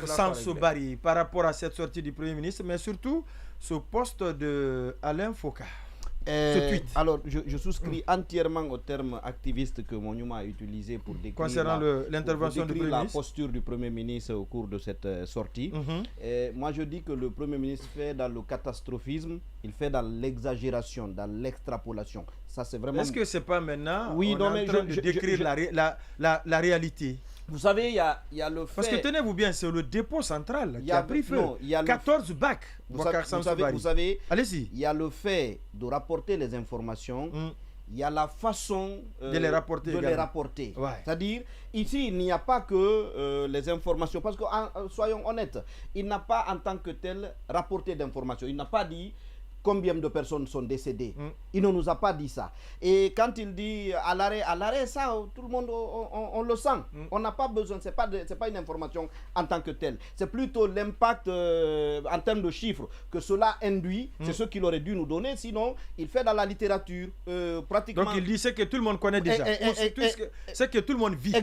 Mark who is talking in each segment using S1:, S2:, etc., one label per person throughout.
S1: Mokhtar Samsou Bari, par rapport à cette sortie du Premier ministre, mais surtout ce poste de Alain Foka.
S2: Alors, je souscris entièrement au terme activiste que Monuma a utilisé pour décrire,
S1: concernant l'intervention du Premier ministre,
S2: la posture du Premier ministre au cours de cette sortie. Moi, je dis que le Premier ministre fait dans le catastrophisme, il fait dans l'exagération, dans l'extrapolation. Ça, c'est vraiment...
S1: Est-ce que c'est pas maintenant
S2: oui,
S1: on est en train de décrire la réalité?
S2: Vous savez, il y a le fait...
S1: Parce que tenez-vous bien, c'est le dépôt central qui a pris feu. 14 bacs.
S2: Vous savez,
S1: allez-y.
S2: Il y a le fait de rapporter les informations. Il y a la façon
S1: de les rapporter.
S2: Ouais. C'est-à-dire, ici, il n'y a pas que les informations. Parce que, soyons honnêtes, il n'a pas en tant que tel rapporté d'informations. Il n'a pas dit combien de personnes sont décédées. Il ne nous a pas dit ça. Et quand il dit à l'arrêt, ça, tout le monde, on le sent. On n'a pas besoin, c'est pas une information en tant que telle. C'est plutôt l'impact en termes de chiffres que cela induit. C'est ce qu'il aurait dû nous donner. Sinon, il fait dans la littérature pratiquement...
S1: Donc il dit ce que tout le monde connaît déjà. Ce que tout le monde vit.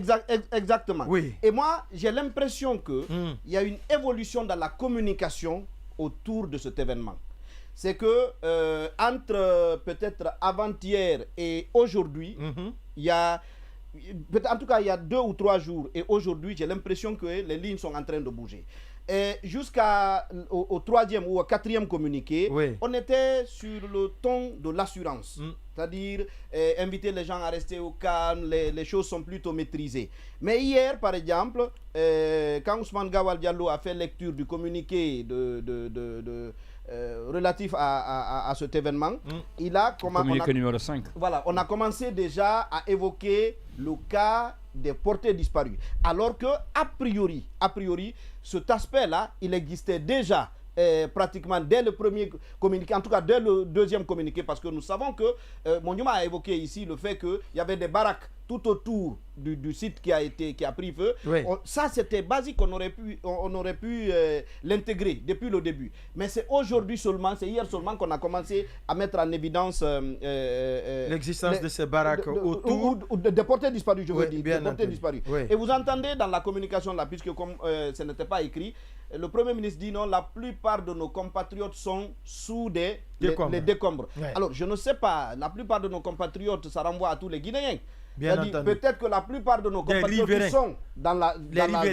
S2: Exactement.
S1: Oui.
S2: Et moi, j'ai l'impression qu'il y a une évolution dans la communication autour de cet événement. C'est que entre peut-être avant-hier et aujourd'hui, il y a, en tout cas il y a 2 ou 3 jours et aujourd'hui, j'ai l'impression que les lignes sont en train de bouger. Jusqu'au 3e ou au 4e communiqué, on était sur le ton de l'assurance. C'est-à-dire inviter les gens à rester au calme, les choses sont plutôt maîtrisées. Mais hier, par exemple, quand Ousmane Gawal Diallo a fait lecture du communiqué relatif à cet événement, il a
S3: communiqué numéro 5.
S2: Voilà, on a commencé déjà à évoquer le cas des portés disparus. Alors que, a priori, cet aspect-là, il existait déjà pratiquement dès le premier communiqué, en tout cas dès le 2e communiqué, parce que nous savons que Monuma a évoqué ici le fait qu'il y avait des baraques tout autour du site qui a pris feu. Ça, c'était basique, on aurait pu l'intégrer depuis le début. Mais c'est aujourd'hui seulement, c'est hier seulement qu'on a commencé à mettre en évidence
S1: l'existence de ces baraques autour.
S2: Ou des portés disparus, je veux dire. Des portés disparus. Et vous entendez dans la communication là, puisque comme ce n'était pas écrit, le Premier ministre dit non, la plupart de nos compatriotes sont sous les décombres. Alors, je ne sais pas, la plupart de nos compatriotes, ça renvoie à tous les Guinéens. Peut-être que la plupart de nos compatriotes qui sont dans la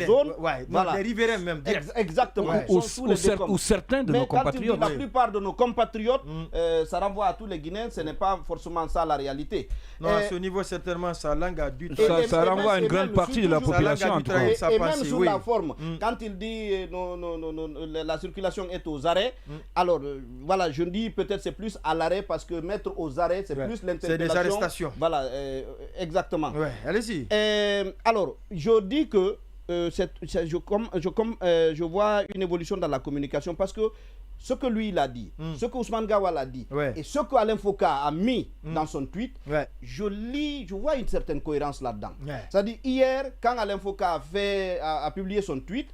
S2: zone,
S1: voilà. Les riverains même.
S2: Exactement.
S3: Ou certains de nos compatriotes.
S2: La plupart de nos compatriotes, ça renvoie à tous les Guinéens, ce n'est pas forcément ça la réalité.
S1: Non, à ce niveau, certainement, sa langue a dû...
S3: Ça renvoie à une grande partie de la population.
S2: Et même sous la forme, quand il dit la circulation est aux arrêts, alors voilà, je dis peut-être c'est plus à l'arrêt parce que mettre aux arrêts, c'est plus l'interpellation.
S1: C'est des arrestations.
S2: Voilà, exactement.
S1: Ouais, allez-y.
S2: Alors, je dis que je vois une évolution dans la communication parce que ce que lui il a dit, ce que Ousmane Gawal a dit et ce que Alain Foka a mis dans son tweet, je vois une certaine cohérence là-dedans. C'est-à-dire hier, quand Alain Foka a publié son tweet,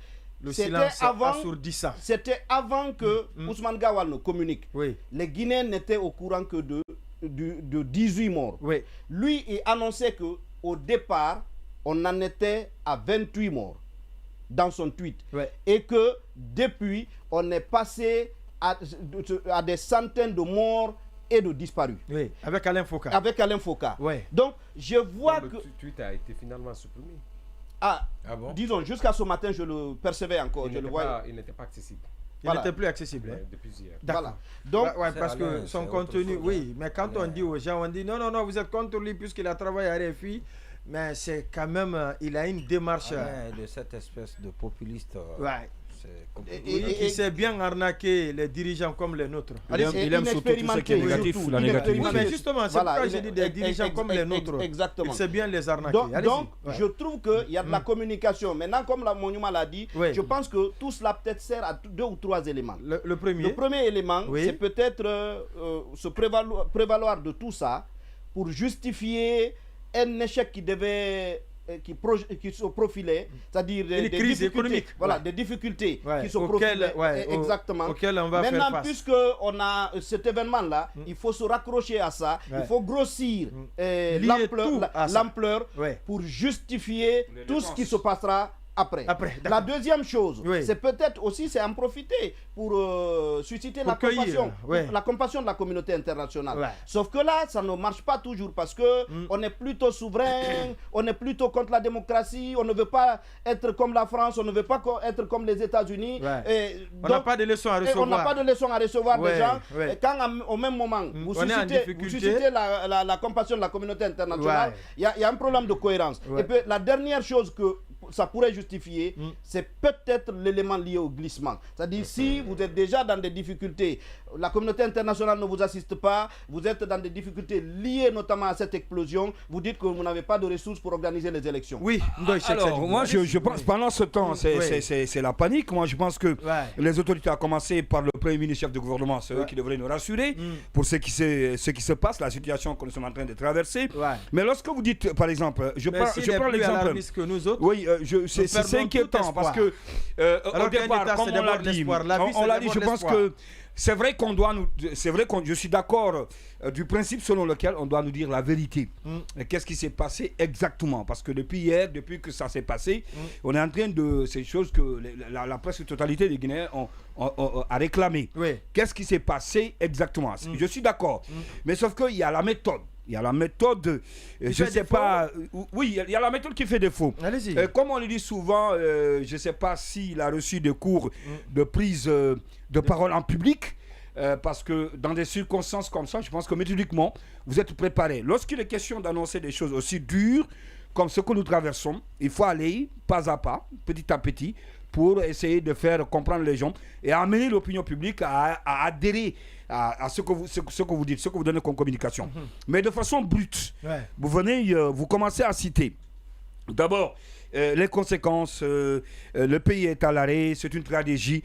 S2: c'était avant que Ousmane Gawal ne communique. Les Guinéens n'étaient au courant que de 18 morts. Lui, il annonçait qu'au départ, on en était à 28 morts dans son tweet. Et que depuis, on est passé à des centaines de morts et de disparus.
S1: Avec Alain Foka.
S2: Donc, je vois que...
S4: Le tweet a été finalement supprimé.
S2: Bon? Disons, jusqu'à ce matin, je le percevais encore.
S4: Il n'était pas accessible.
S1: Il n'était plus accessible.
S4: Depuis hier.
S2: Voilà. Donc,
S1: parce que son contenu, mais quand on dit aux gens, on dit non, vous êtes contre lui puisqu'il a travaillé à RFI, mais c'est quand même, il a une démarche
S5: de cette espèce de populiste.
S1: Qui sait bien arnaquer les dirigeants comme les nôtres.
S3: Il aime surtout tout ce qui est négatif, la négativité.
S1: Mais justement, c'est pourquoi j'ai dit des dirigeants comme les nôtres.
S2: Exactement.
S1: Il sait bien les arnaquer.
S2: Donc, je trouve qu'il y a de la communication. Maintenant, comme la Monuma l'a dit, je pense que tout cela peut-être sert à 2 ou 3 éléments.
S1: Le premier
S2: élément, c'est peut-être se prévaloir de tout ça pour justifier un échec qui devait... qui se profilait, c'est-à-dire des
S1: crises économiques.
S2: Voilà, des difficultés qui se profilaient. Exactement.
S1: Auxquelles on va
S2: maintenant,
S1: faire face.
S2: puisqu'on a cet événement-là, il faut se raccrocher à ça, il faut grossir l'ampleur pour justifier tout ce qui se passera après. La deuxième chose, c'est peut-être aussi en profiter pour susciter la compassion de la communauté internationale. Sauf que là, ça ne marche pas toujours parce que on est plutôt souverain, on est plutôt contre la démocratie, on ne veut pas être comme la France, on ne veut pas être comme les États-Unis.
S1: On n'a pas de leçons à recevoir.
S2: On n'a pas de leçons à recevoir des gens. Et quand au même moment, vous suscitez la compassion de la communauté internationale, il y a un problème de cohérence. Et puis la dernière chose que ça pourrait justifier, c'est peut-être l'élément lié au glissement. C'est-à-dire si vous êtes déjà dans des difficultés, la communauté internationale ne vous assiste pas, vous êtes dans des difficultés liées notamment à cette explosion, vous dites que vous n'avez pas de ressources pour organiser les élections.
S3: Oui, alors moi je pense pendant ce temps, c'est la panique. Moi je pense que les autorités, à commencer par le Premier ministre, chef de gouvernement, c'est eux qui devraient nous rassurer pour ce qui se passe, la situation que nous sommes en train de traverser. Mais lorsque vous dites, par exemple, je prends l'exemple
S1: que nous autres.
S3: Oui, c'est inquiétant parce que au départ, comme on l'a dit, je pense que c'est vrai qu'on doit je suis d'accord du principe selon lequel on doit nous dire la vérité. Qu'est-ce qui s'est passé exactement? Parce que depuis hier, depuis que ça s'est passé, on est en train de ces choses que la presque totalité des Guinéens a réclamé. Qu'est-ce qui s'est passé exactement? Je suis d'accord, mais sauf qu'il y a la méthode. Il y a la méthode, je ne sais pas, oui, il y a la méthode qui fait défaut.
S1: Allez-y.
S3: Comme on le dit souvent, je ne sais pas s'il a reçu des cours de prise de parole en public, parce que dans des circonstances comme ça, je pense que méthodiquement, vous êtes préparé. Lorsqu'il est question d'annoncer des choses aussi dures comme ce que nous traversons, il faut aller pas à pas, petit à petit, pour essayer de faire comprendre les gens et amener l'opinion publique à adhérer à ce que vous dites, ce que vous donnez comme communication. Mais de façon brute, vous commencez à citer d'abord les conséquences, le pays est à l'arrêt, c'est une tragédie,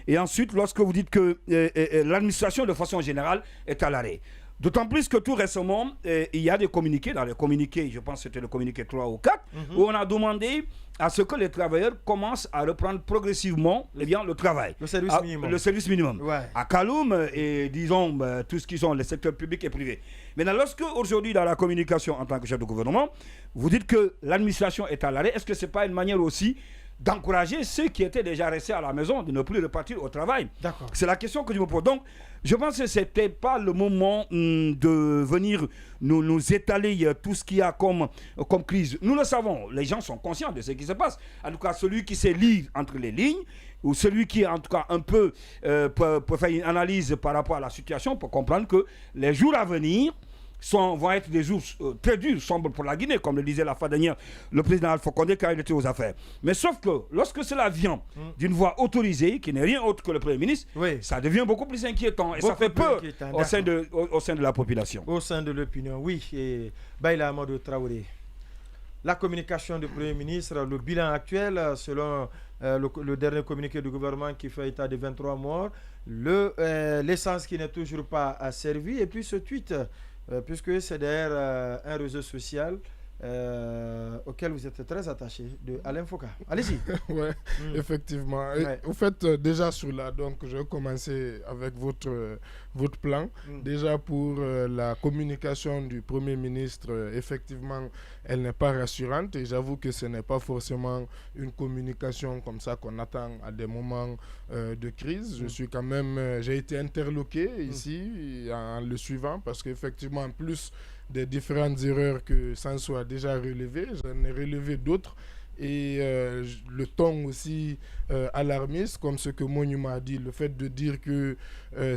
S3: et ensuite lorsque vous dites que l'administration de façon générale est à l'arrêt. D'autant plus que tout récemment, il y a des communiqués, dans les communiqués, je pense que c'était le communiqué 3 ou 4, où on a demandé à ce que les travailleurs commencent à reprendre progressivement le travail.
S1: Le service minimum.
S3: Le service minimum. À Kaloum et disons tout ce qui sont les secteurs publics et privés. Maintenant, lorsque aujourd'hui dans la communication en tant que chef de gouvernement, vous dites que l'administration est à l'arrêt, est-ce que ce n'est pas une manière aussi d'encourager ceux qui étaient déjà restés à la maison de ne plus repartir au travail? C'est la question que je me pose. Donc, je pense que ce n'était pas le moment de venir nous étaler tout ce qu'il y a comme crise. Nous le savons, les gens sont conscients de ce qui se passe. En tout cas, celui qui sait lire entre les lignes, ou celui qui, en tout cas, un peu peut faire une analyse par rapport à la situation, pour comprendre que les jours à venir vont être des jours très durs, sombres pour la Guinée, comme le disait la fois dernière le président Alpha Condé quand il était aux affaires. Mais sauf que lorsque cela vient d'une voix autorisée, qui n'est rien autre que le Premier ministre, ça devient beaucoup plus inquiétant et ça fait peur au sein de la population.
S1: Au sein de l'opinion, oui. Et Baïla Amadou Traoré. La communication du Premier ministre, le bilan actuel, selon le dernier communiqué du gouvernement qui fait état de 23 morts, l'essence qui n'est toujours pas servie, et puis ce tweet, puisque c'est derrière un réseau social auquel vous êtes très attaché, de Alain Foucault. Allez-y.
S6: Effectivement. Au fait, déjà sur là, donc je vais commencer avec votre plan. Déjà pour la communication du Premier ministre, effectivement, elle n'est pas rassurante et j'avoue que ce n'est pas forcément une communication comme ça qu'on attend à des moments de crise. Je suis quand même, j'ai été interloqué ici en le suivant parce qu'effectivement, en plus des différentes erreurs que Sanso a déjà relevées, j'en ai relevé d'autres. Et le ton aussi alarmiste, comme ce que Monuma a dit, le fait de dire que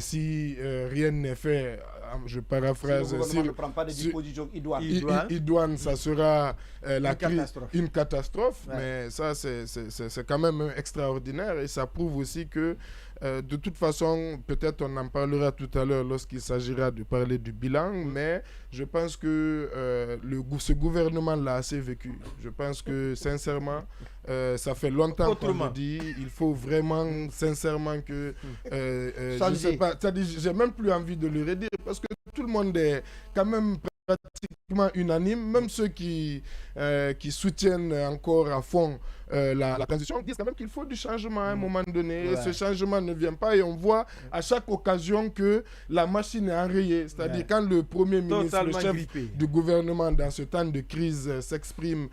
S6: si rien n'est fait, je paraphrase,
S2: si le gouvernement ne prend pas des dispositions
S6: idoines, ça sera une catastrophe.
S2: Ouais.
S6: Mais ça, c'est quand même extraordinaire et ça prouve aussi que de toute façon, peut-être on en parlera tout à l'heure lorsqu'il s'agira de parler du bilan, mais je pense que ce gouvernement l'a assez vécu. Je pense que sincèrement, ça fait longtemps qu'on le dit, il faut vraiment sincèrement que... je sais pas, j'ai même plus envie de le redire parce que tout le monde est quand même pratiquement unanime, même ceux qui soutiennent encore à fond la transition disent quand même qu'il faut du changement à un moment donné. Et ce changement ne vient pas et on voit à chaque occasion que la machine est enrayée. C'est-à-dire quand le Premier ministre, le chef du gouvernement dans ce temps de crise s'exprime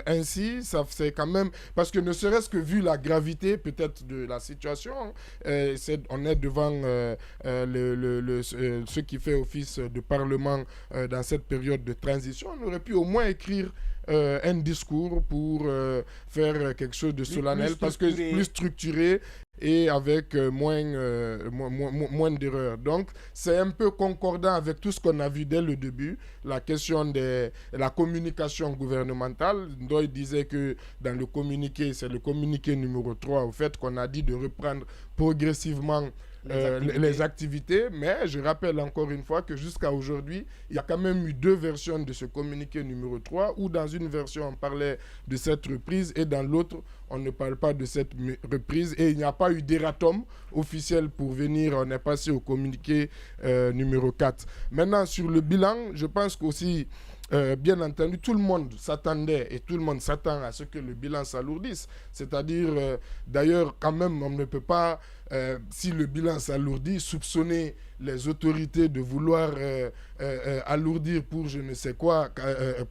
S6: ainsi, ça c'est quand même... Parce que ne serait-ce que vu la gravité peut-être de la situation, on est devant ce qui fait office de Parlement dans cette période de transition. On aurait pu au moins écrire un discours pour faire quelque chose de solennel, parce que plus structuré et avec moins d'erreurs. Donc, c'est un peu concordant avec tout ce qu'on a vu dès le début, la question de la communication gouvernementale. Ndoye disait que dans le communiqué, c'est le communiqué numéro 3, au fait qu'on a dit de reprendre progressivement les activités, mais je rappelle encore une fois que jusqu'à aujourd'hui, il y a quand même eu 2 versions de ce communiqué numéro 3, où dans une version on parlait de cette reprise et dans l'autre on ne parle pas de cette reprise, et il n'y a pas eu d'erratum officiel pour venir, on est passé au communiqué numéro 4. Maintenant sur le bilan, je pense qu'aussi bien entendu, tout le monde s'attendait et tout le monde s'attend à ce que le bilan s'alourdisse. C'est-à-dire, d'ailleurs, quand même, on ne peut pas, si le bilan s'alourdit, soupçonner les autorités de vouloir alourdir pour je ne sais quoi,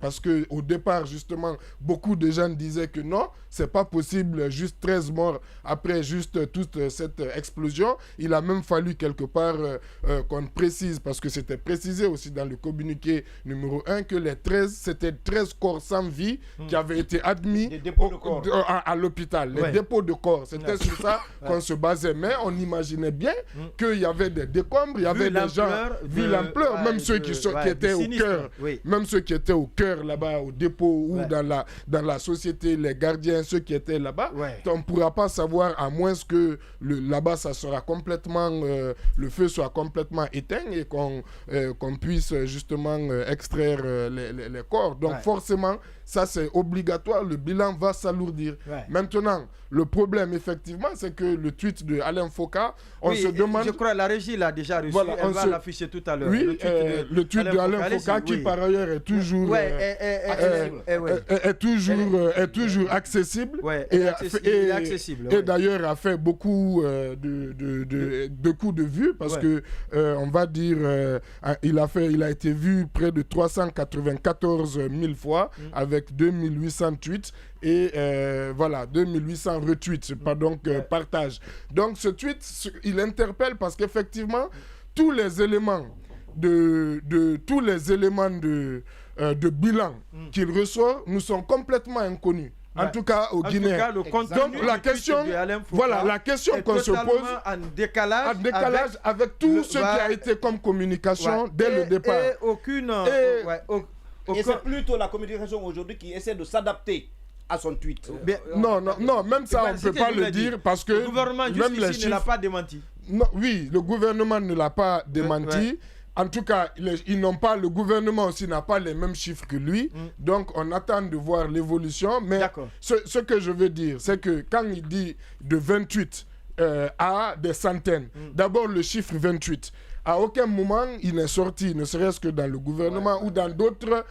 S6: parce qu'au départ, justement, beaucoup de gens disaient que non, c'est pas possible, juste 13 morts après juste toute cette explosion. Il a même fallu quelque part qu'on précise, parce que c'était précisé aussi dans le communiqué numéro 1, que c'était 13 corps sans vie qui avaient été admis à l'hôpital, les dépôts de corps. C'était sur ça qu'on se basait, mais on imaginait bien qu'il y avait des décombres, il y avait des gens, vu l'ampleur, même ceux qui étaient au cœur, même ceux qui étaient au cœur là-bas, au dépôt ou dans la société, les gardiens, ceux qui étaient là-bas, on ne pourra pas savoir, à moins que là-bas ça sera complètement, le feu soit complètement éteint et qu'on puisse justement extraire les corps. Donc forcément, ça c'est obligatoire, le bilan va s'alourdir. Maintenant, le problème effectivement, c'est que le tweet de Alain Foucault, on se demande...
S1: Je crois que la régie l'a déjà reçu, elle va l'afficher tout à l'heure.
S6: Oui, le tweet de Alain Foucault, qui par ailleurs est toujours... est toujours accessible.
S1: Et accessible.
S6: Et d'ailleurs a fait beaucoup de coups de vue, parce que on va dire il a été vu près de 394 000 fois avec 2800 tweets et 2800 retweets, c'est pas donc partage. Donc ce tweet, il interpelle parce qu'effectivement tous les éléments de bilan qu'il reçoit nous sont complètement inconnus. En tout cas, au Guinée. Donc la question, la question qu'on se pose,
S1: en décalage
S6: avec tout ce qui a été comme communication dès le départ.
S2: Et c'est plutôt la communication aujourd'hui qui essaie de s'adapter à son tweet.
S6: Non, même ça, on ne peut pas le dire, parce que
S1: le gouvernement jusqu'ici ne l'a pas démenti.
S6: Non, oui, le gouvernement ne l'a pas démenti. En tout cas, le gouvernement aussi n'a pas les mêmes chiffres que lui. Donc, on attend de voir l'évolution. Mais ce que je veux dire, c'est que quand il dit de 28 à des centaines, d'abord le chiffre 28, à aucun moment il n'est sorti, ne serait-ce que dans le gouvernement ou dans d'autres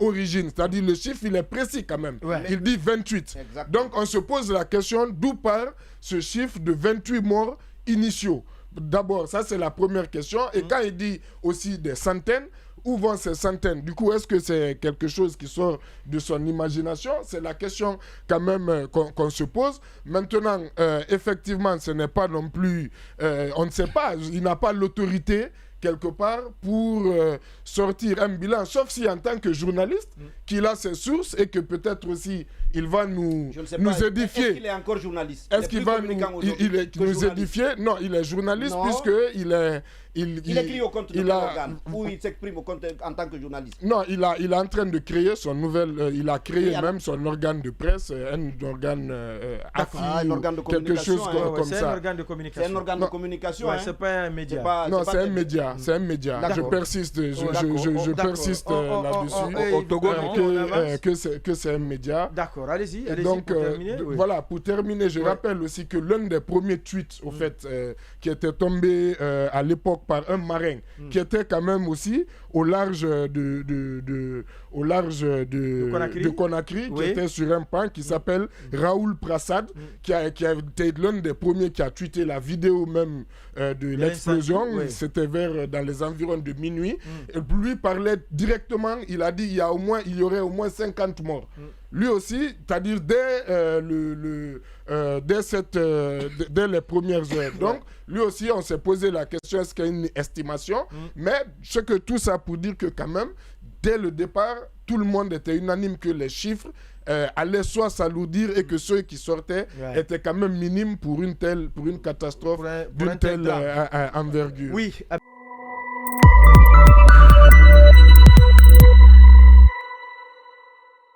S6: origines. C'est-à-dire le chiffre, il est précis quand même. Il dit 28. Exactement. Donc, on se pose la question d'où part ce chiffre de 28 morts initiaux. D'abord, ça c'est la première question. Et quand il dit aussi des centaines, où vont ces centaines? Du coup, est-ce que c'est quelque chose qui sort de son imagination? C'est la question quand même qu'on se pose. Maintenant, effectivement, ce n'est pas non plus... on ne sait pas, il n'a pas l'autorité quelque part pour sortir un bilan, sauf si en tant que journaliste, qu'il a ses sources et que peut-être aussi il va nous édifier.
S2: Est-ce qu'il est encore journaliste?
S6: Est-ce qu'il va nous édifier? Non, il est journaliste puisqu'il est...
S2: Il écrit au compte de quel organe ou il s'exprime en tant que journaliste?
S6: Non, il est en train de créer son nouvelle... il a créé même son organe de presse, un organe
S2: un organe de
S6: quelque chose comme ça.
S1: C'est un organe de communication.
S2: C'est un organe de communication.
S1: C'est pas un média.
S6: Non, c'est un média. C'est un média. Je persiste. Je persiste là-dessus.
S3: Au Togo,
S6: que c'est un média.
S1: D'accord, allez-y.
S6: Donc,
S1: pour terminer.
S6: Voilà, pour terminer, je rappelle aussi que l'un des premiers tweets, au fait, qui était tombé à l'époque par un marin, qui était quand même aussi au large
S1: Conakry.
S6: de Conakry,
S1: Oui.
S6: qui était sur un pan, qui s'appelle Raoul Prasad, qui a été l'un des premiers qui a tweeté la vidéo même de l'explosion.
S1: Oui.
S6: C'était dans les environs de minuit. Et lui parlait directement, il a dit il y aurait au moins 50 morts. Lui aussi, c'est-à-dire dès les premières heures. Donc, lui aussi, on s'est posé la question, est-ce qu'il y a une estimation? Mais ce que tout ça pour dire que quand même, dès le départ, tout le monde était unanime que les chiffres allaient soit s'alourdir et que ceux qui sortaient étaient quand même minimes pour une catastrophe d'une telle envergure.
S1: Oui.